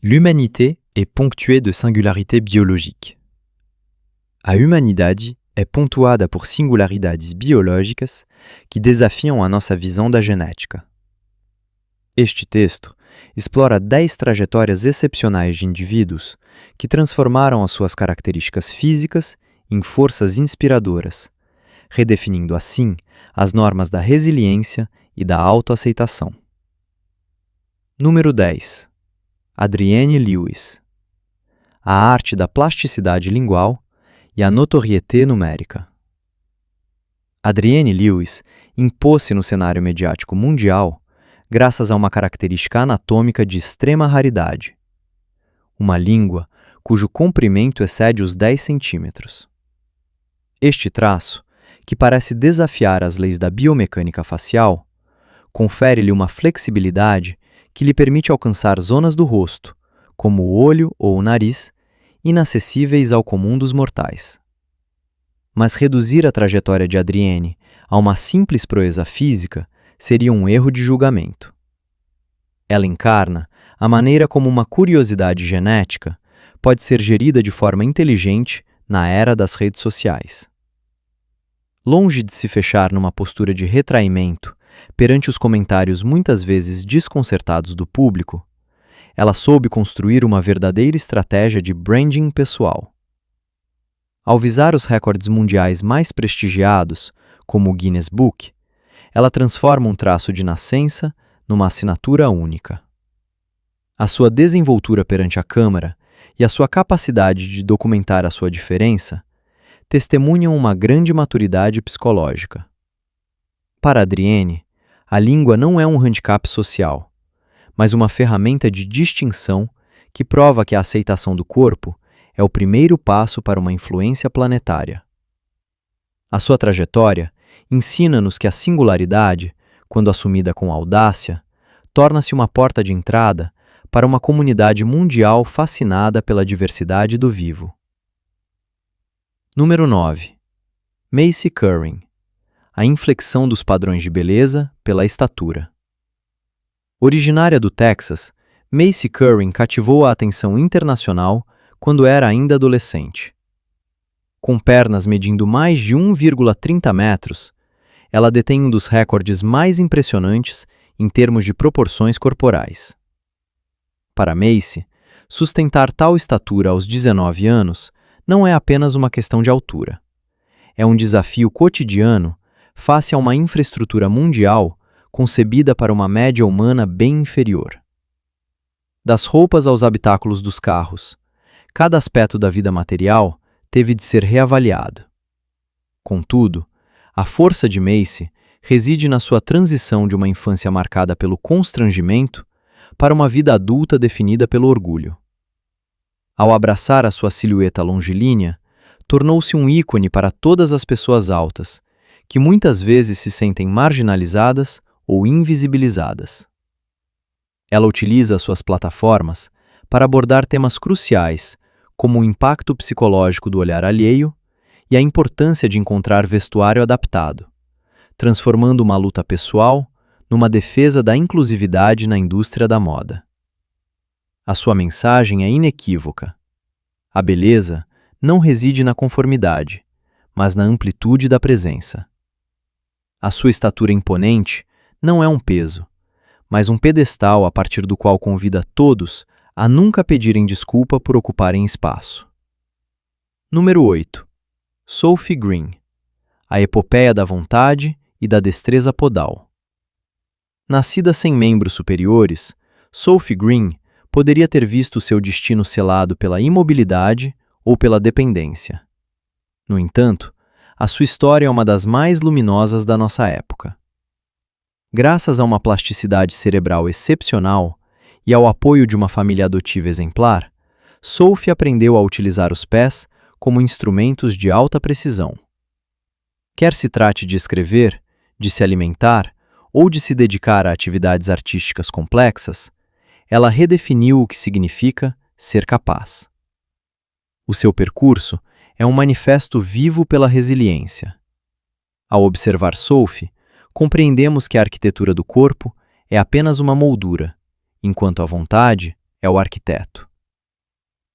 L'humanité est ponctuée de singularités biologiques. A humanidade é pontuada por singularidades biológicas que desafiam a nossa visão da genética. Este texto explora 10 trajetórias excepcionais de indivíduos que transformaram as suas características físicas em forças inspiradoras, redefinindo assim as normas da resiliência e da autoaceitação. Número 10. Adrienne Lewis. A arte da plasticidade lingual e a notoriété numérica. Adrienne Lewis impôs-se no cenário mediático mundial graças a uma característica anatômica de extrema raridade: uma língua cujo comprimento excede os 10 centímetros. Este traço, que parece desafiar as leis da biomecânica facial, confere-lhe uma flexibilidade que lhe permite alcançar zonas do rosto, como o olho ou o nariz, inacessíveis ao comum dos mortais. Mas reduzir a trajetória de Adrienne a uma simples proeza física seria um erro de julgamento. Ela encarna a maneira como uma curiosidade genética pode ser gerida de forma inteligente na era das redes sociais. Longe de se fechar numa postura de retraimento perante os comentários muitas vezes desconcertados do público, ela soube construir uma verdadeira estratégia de branding pessoal. Ao visar os recordes mundiais mais prestigiados, como o Guinness Book, ela transforma um traço de nascença numa assinatura única. A sua desenvoltura perante a câmera e a sua capacidade de documentar a sua diferença testemunham uma grande maturidade psicológica. Para Adrienne, a língua não é um handicap social, mas uma ferramenta de distinção que prova que a aceitação do corpo é o primeiro passo para uma influência planetária. A sua trajetória ensina-nos que a singularidade, quando assumida com audácia, torna-se uma porta de entrada para uma comunidade mundial fascinada pela diversidade do vivo. Número 9. Macy Curran. A inflexão dos padrões de beleza pela estatura. Originária do Texas, Macy Curran cativou a atenção internacional quando era ainda adolescente. Com pernas medindo mais de 1,30 metros, ela detém um dos recordes mais impressionantes em termos de proporções corporais. Para Macy, sustentar tal estatura aos 19 anos não é apenas uma questão de altura. É um desafio cotidiano face a uma infraestrutura mundial concebida para uma média humana bem inferior. Das roupas aos habitáculos dos carros, cada aspecto da vida material teve de ser reavaliado. Contudo, a força de Macy reside na sua transição de uma infância marcada pelo constrangimento para uma vida adulta definida pelo orgulho. Ao abraçar a sua silhueta longilínea, tornou-se um ícone para todas as pessoas altas, que muitas vezes se sentem marginalizadas ou invisibilizadas. Ela utiliza suas plataformas para abordar temas cruciais, como o impacto psicológico do olhar alheio e a importância de encontrar vestuário adaptado, transformando uma luta pessoal numa defesa da inclusividade na indústria da moda. A sua mensagem é inequívoca. A beleza não reside na conformidade, mas na amplitude da presença. A sua estatura imponente não é um peso, mas um pedestal a partir do qual convida todos a nunca pedirem desculpa por ocuparem espaço. Número 8. Sophie Green. A epopeia da vontade e da destreza podal. Nascida sem membros superiores, Sophie Green poderia ter visto seu destino selado pela imobilidade ou pela dependência. No entanto, a sua história é uma das mais luminosas da nossa época. Graças a uma plasticidade cerebral excepcional e ao apoio de uma família adotiva exemplar, Sophie aprendeu a utilizar os pés como instrumentos de alta precisão. Quer se trate de escrever, de se alimentar ou de se dedicar a atividades artísticas complexas, ela redefiniu o que significa ser capaz. O seu percurso é um manifesto vivo pela resiliência. Ao observar Sophie, compreendemos que a arquitetura do corpo é apenas uma moldura, enquanto a vontade é o arquiteto.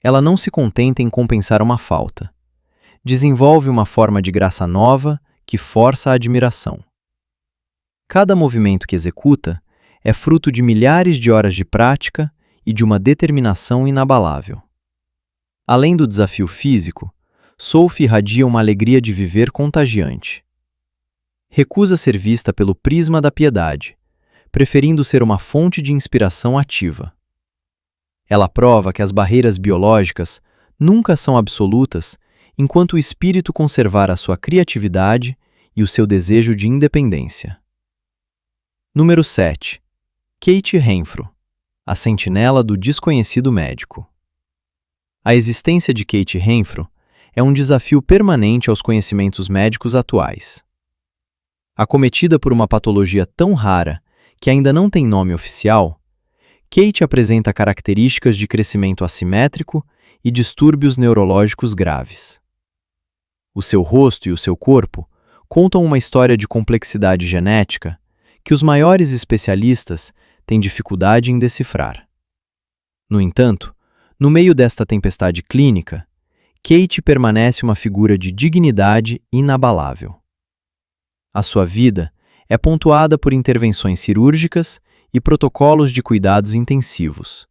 Ela não se contenta em compensar uma falta. Desenvolve uma forma de graça nova que força a admiração. Cada movimento que executa é fruto de milhares de horas de prática e de uma determinação inabalável. Além do desafio físico, Sophie irradia uma alegria de viver contagiante. Recusa ser vista pelo prisma da piedade, preferindo ser uma fonte de inspiração ativa. Ela prova que as barreiras biológicas nunca são absolutas enquanto o espírito conservar a sua criatividade e o seu desejo de independência. Número 7. Kate Renfro, a sentinela do desconhecido médico. A existência de Kate Renfro é um desafio permanente aos conhecimentos médicos atuais. Acometida por uma patologia tão rara que ainda não tem nome oficial, Kate apresenta características de crescimento assimétrico e distúrbios neurológicos graves. O seu rosto e o seu corpo contam uma história de complexidade genética que os maiores especialistas têm dificuldade em decifrar. No entanto, no meio desta tempestade clínica, Kate permanece uma figura de dignidade inabalável. A sua vida é pontuada por intervenções cirúrgicas e protocolos de cuidados intensivos,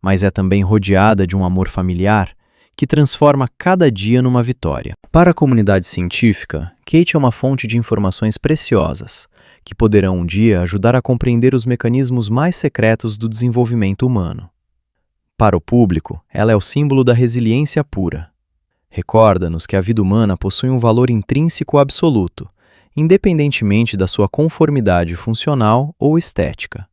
mas é também rodeada de um amor familiar que transforma cada dia numa vitória. Para a comunidade científica, Kate é uma fonte de informações preciosas, que poderão um dia ajudar a compreender os mecanismos mais secretos do desenvolvimento humano. Para o público, ela é o símbolo da resiliência pura. Recorda-nos que a vida humana possui um valor intrínseco absoluto, independentemente da sua conformidade funcional ou estética.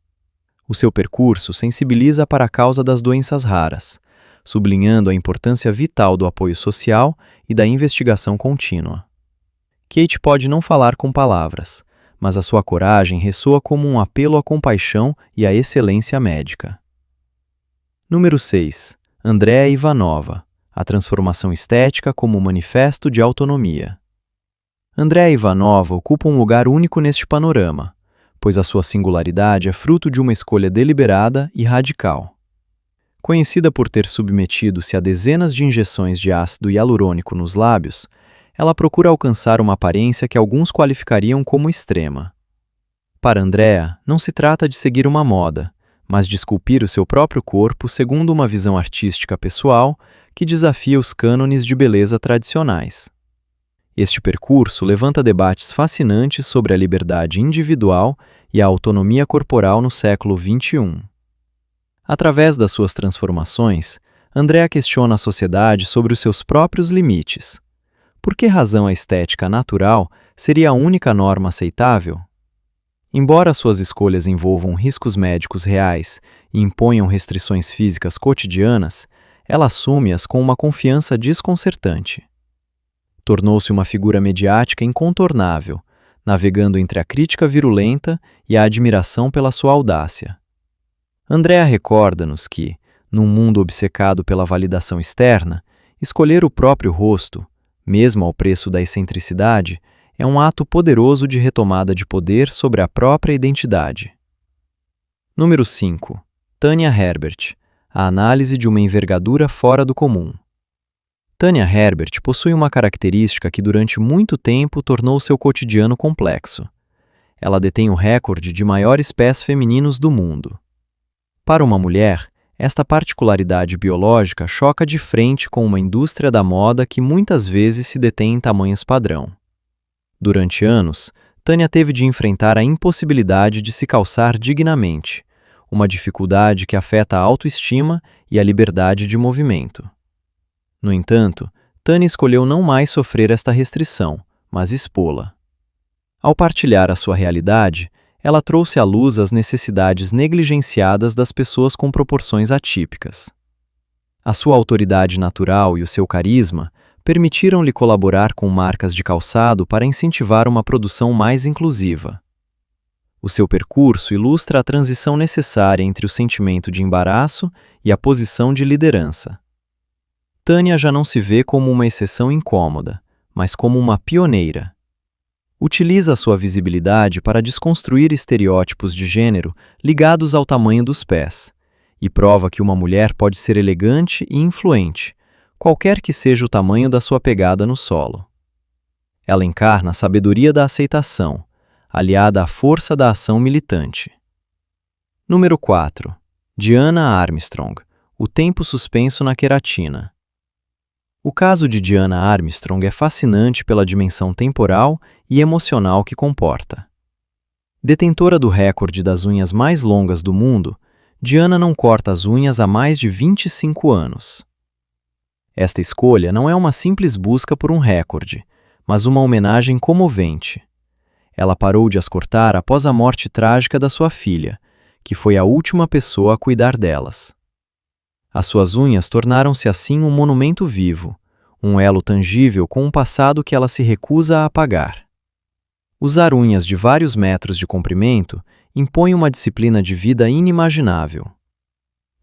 O seu percurso sensibiliza para a causa das doenças raras, sublinhando a importância vital do apoio social e da investigação contínua. Kate pode não falar com palavras, mas a sua coragem ressoa como um apelo à compaixão e à excelência médica. Número 6. Andrea Ivanova, a transformação estética como manifesto de autonomia. Andrea Ivanova ocupa um lugar único neste panorama, pois a sua singularidade é fruto de uma escolha deliberada e radical. Conhecida por ter submetido-se a dezenas de injeções de ácido hialurônico nos lábios, ela procura alcançar uma aparência que alguns qualificariam como extrema. Para Andrea, não se trata de seguir uma moda, mas de esculpir o seu próprio corpo segundo uma visão artística pessoal que desafia os cânones de beleza tradicionais. Este percurso levanta debates fascinantes sobre a liberdade individual e a autonomia corporal no século XXI. Através das suas transformações, Andrea questiona a sociedade sobre os seus próprios limites. Por que razão a estética natural seria a única norma aceitável? Embora suas escolhas envolvam riscos médicos reais e imponham restrições físicas cotidianas, ela assume-as com uma confiança desconcertante. Tornou-se uma figura mediática incontornável, navegando entre a crítica virulenta e a admiração pela sua audácia. Andrea recorda-nos que, num mundo obcecado pela validação externa, escolher o próprio rosto, mesmo ao preço da excentricidade, é um ato poderoso de retomada de poder sobre a própria identidade. Número 5. Tanya Herbert, a análise de uma envergadura fora do comum. Tanya Herbert possui uma característica que durante muito tempo tornou seu cotidiano complexo. Ela detém o recorde de maiores pés femininos do mundo. Para uma mulher, esta particularidade biológica choca de frente com uma indústria da moda que muitas vezes se detém em tamanhos padrão. Durante anos, Tanya teve de enfrentar a impossibilidade de se calçar dignamente, uma dificuldade que afeta a autoestima e a liberdade de movimento. No entanto, Tanya escolheu não mais sofrer esta restrição, mas expô-la. Ao partilhar a sua realidade, ela trouxe à luz as necessidades negligenciadas das pessoas com proporções atípicas. A sua autoridade natural e o seu carisma permitiram-lhe colaborar com marcas de calçado para incentivar uma produção mais inclusiva. O seu percurso ilustra a transição necessária entre o sentimento de embaraço e a posição de liderança. Tanya já não se vê como uma exceção incômoda, mas como uma pioneira. Utiliza a sua visibilidade para desconstruir estereótipos de gênero ligados ao tamanho dos pés, e prova que uma mulher pode ser elegante e influente, qualquer que seja o tamanho da sua pegada no solo. Ela encarna a sabedoria da aceitação, aliada à força da ação militante. Número 4. Diana Armstrong, o tempo suspenso na queratina. O caso de Diana Armstrong é fascinante pela dimensão temporal e emocional que comporta. Detentora do recorde das unhas mais longas do mundo, Diana não corta as unhas há mais de 25 anos. Esta escolha não é uma simples busca por um recorde, mas uma homenagem comovente. Ela parou de as cortar após a morte trágica da sua filha, que foi a última pessoa a cuidar delas. As suas unhas tornaram-se assim um monumento vivo, um elo tangível com um passado que ela se recusa a apagar. Usar unhas de vários metros de comprimento impõe uma disciplina de vida inimaginável.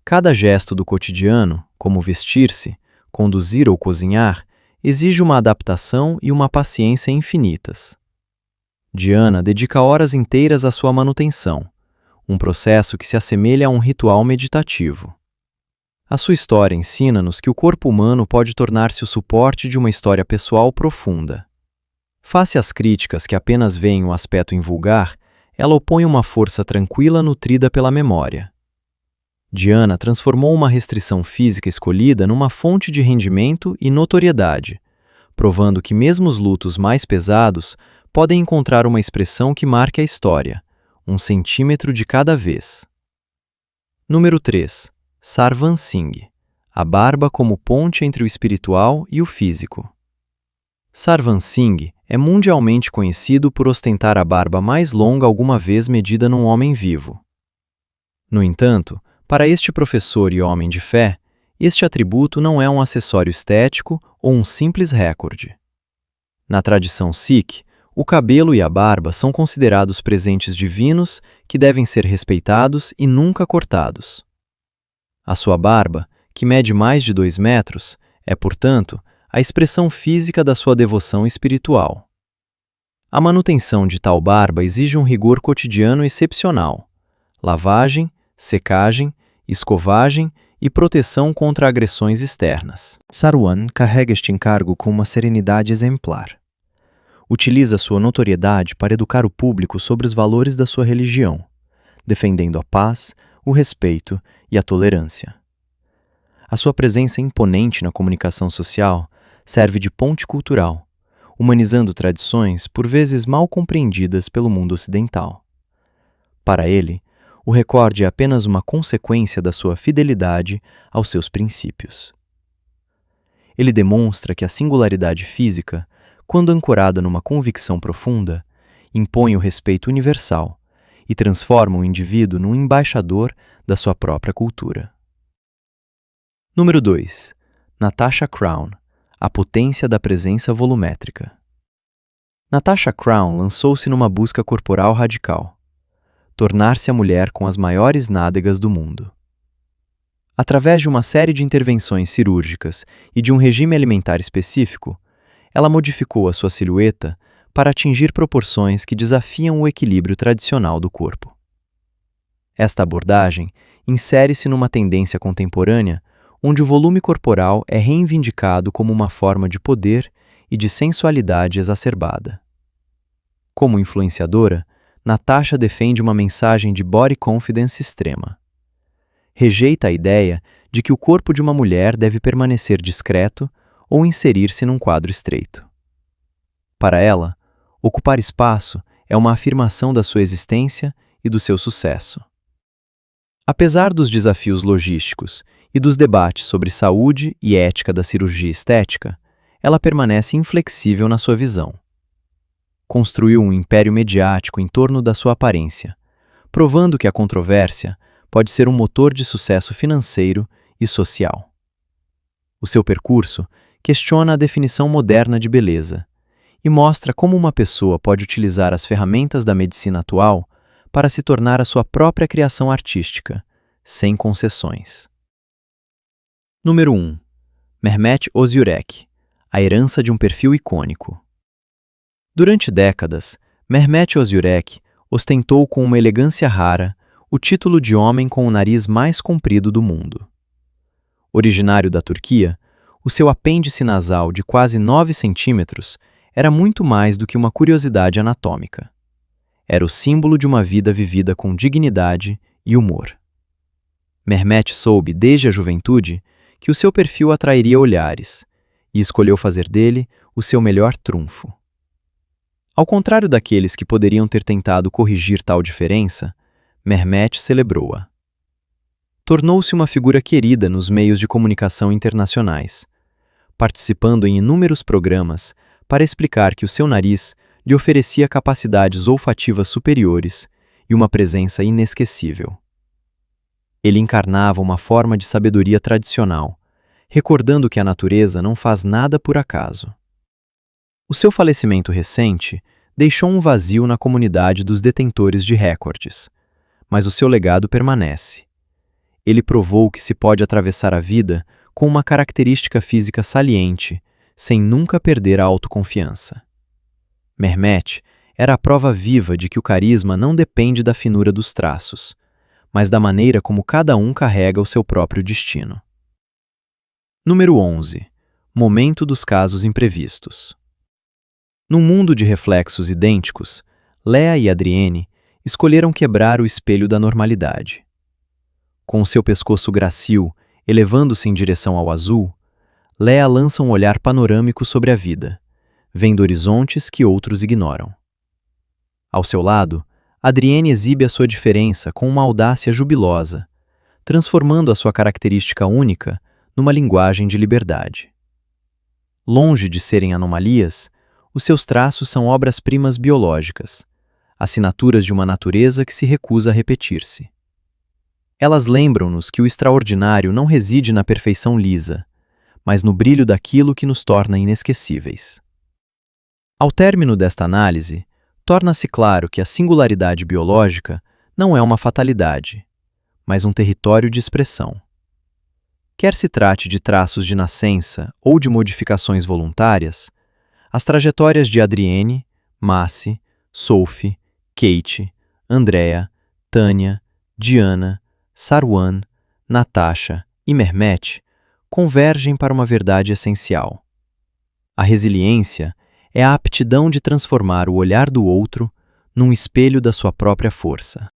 Cada gesto do cotidiano, como vestir-se, conduzir ou cozinhar, exige uma adaptação e uma paciência infinitas. Diana dedica horas inteiras à sua manutenção, um processo que se assemelha a um ritual meditativo. A sua história ensina-nos que o corpo humano pode tornar-se o suporte de uma história pessoal profunda. Face às críticas que apenas veem o aspecto invulgar, ela opõe uma força tranquila nutrida pela memória. Diana transformou uma restrição física escolhida numa fonte de rendimento e notoriedade, provando que mesmo os lutos mais pesados podem encontrar uma expressão que marque a história, 1 centímetro de cada vez. Número 3. Sarvan Singh, a barba como ponte entre o espiritual e o físico. Sarvan Singh é mundialmente conhecido por ostentar a barba mais longa alguma vez medida num homem vivo. No entanto, para este professor e homem de fé, este atributo não é um acessório estético ou um simples recorde. Na tradição Sikh, o cabelo e a barba são considerados presentes divinos que devem ser respeitados e nunca cortados. A sua barba, que mede mais de 2 metros, é, portanto, a expressão física da sua devoção espiritual. A manutenção de tal barba exige um rigor cotidiano excepcional: lavagem, secagem, escovagem e proteção contra agressões externas. Sarwan carrega este encargo com uma serenidade exemplar. Utiliza sua notoriedade para educar o público sobre os valores da sua religião, defendendo a paz, o respeito e a tolerância. A sua presença imponente na comunicação social serve de ponte cultural, humanizando tradições por vezes mal compreendidas pelo mundo ocidental. Para ele, o recorde é apenas uma consequência da sua fidelidade aos seus princípios. Ele demonstra que a singularidade física, quando ancorada numa convicção profunda, impõe o respeito universal e transforma o indivíduo num embaixador da sua própria cultura. Número 2. Natasha Crowne, a potência da presença volumétrica. Natasha Crowne lançou-se numa busca corporal radical: tornar-se a mulher com as maiores nádegas do mundo. Através de uma série de intervenções cirúrgicas e de um regime alimentar específico, ela modificou a sua silhueta para atingir proporções que desafiam o equilíbrio tradicional do corpo. Esta abordagem insere-se numa tendência contemporânea onde o volume corporal é reivindicado como uma forma de poder e de sensualidade exacerbada. Como influenciadora, Natasha defende uma mensagem de body confidence extrema. Rejeita a ideia de que o corpo de uma mulher deve permanecer discreto ou inserir-se num quadro estreito. Para ela, ocupar espaço é uma afirmação da sua existência e do seu sucesso. Apesar dos desafios logísticos e dos debates sobre saúde e ética da cirurgia estética, ela permanece inflexível na sua visão. Construiu um império mediático em torno da sua aparência, provando que a controvérsia pode ser um motor de sucesso financeiro e social. O seu percurso questiona a definição moderna de beleza e mostra como uma pessoa pode utilizar as ferramentas da medicina atual para se tornar a sua própria criação artística, sem concessões. Número 1. Mehmet Özürek, a herança de um perfil icônico. Durante décadas, Mehmet Özürek ostentou com uma elegância rara o título de homem com o nariz mais comprido do mundo. Originário da Turquia, o seu apêndice nasal de quase 9 centímetros era muito mais do que uma curiosidade anatômica. Era o símbolo de uma vida vivida com dignidade e humor. Mehmet soube, desde a juventude, que o seu perfil atrairia olhares, e escolheu fazer dele o seu melhor trunfo. Ao contrário daqueles que poderiam ter tentado corrigir tal diferença, Mehmet celebrou-a. Tornou-se uma figura querida nos meios de comunicação internacionais, participando em inúmeros programas para explicar que o seu nariz lhe oferecia capacidades olfativas superiores e uma presença inesquecível. Ele encarnava uma forma de sabedoria tradicional, recordando que a natureza não faz nada por acaso. O seu falecimento recente deixou um vazio na comunidade dos detentores de recordes, mas o seu legado permanece. Ele provou que se pode atravessar a vida com uma característica física saliente, sem nunca perder a autoconfiança. Mehmet era a prova viva de que o carisma não depende da finura dos traços, mas da maneira como cada um carrega o seu próprio destino. Número 11. Momento dos casos imprevistos. Num mundo de reflexos idênticos, Lea e Adrienne escolheram quebrar o espelho da normalidade. Com seu pescoço grácil elevando-se em direção ao azul, Lea lança um olhar panorâmico sobre a vida, vendo horizontes que outros ignoram. Ao seu lado, Adrienne exibe a sua diferença com uma audácia jubilosa, transformando a sua característica única numa linguagem de liberdade. Longe de serem anomalias, os seus traços são obras-primas biológicas, assinaturas de uma natureza que se recusa a repetir-se. Elas lembram-nos que o extraordinário não reside na perfeição lisa, mas no brilho daquilo que nos torna inesquecíveis. Ao término desta análise, torna-se claro que a singularidade biológica não é uma fatalidade, mas um território de expressão. Quer se trate de traços de nascença ou de modificações voluntárias, as trajetórias de Adrienne, Massi, Sophie, Kate, Andrea, Tânia, Diana, Sarwan, Natasha e Mehmet convergem para uma verdade essencial. A resiliência é a aptidão de transformar o olhar do outro num espelho da sua própria força.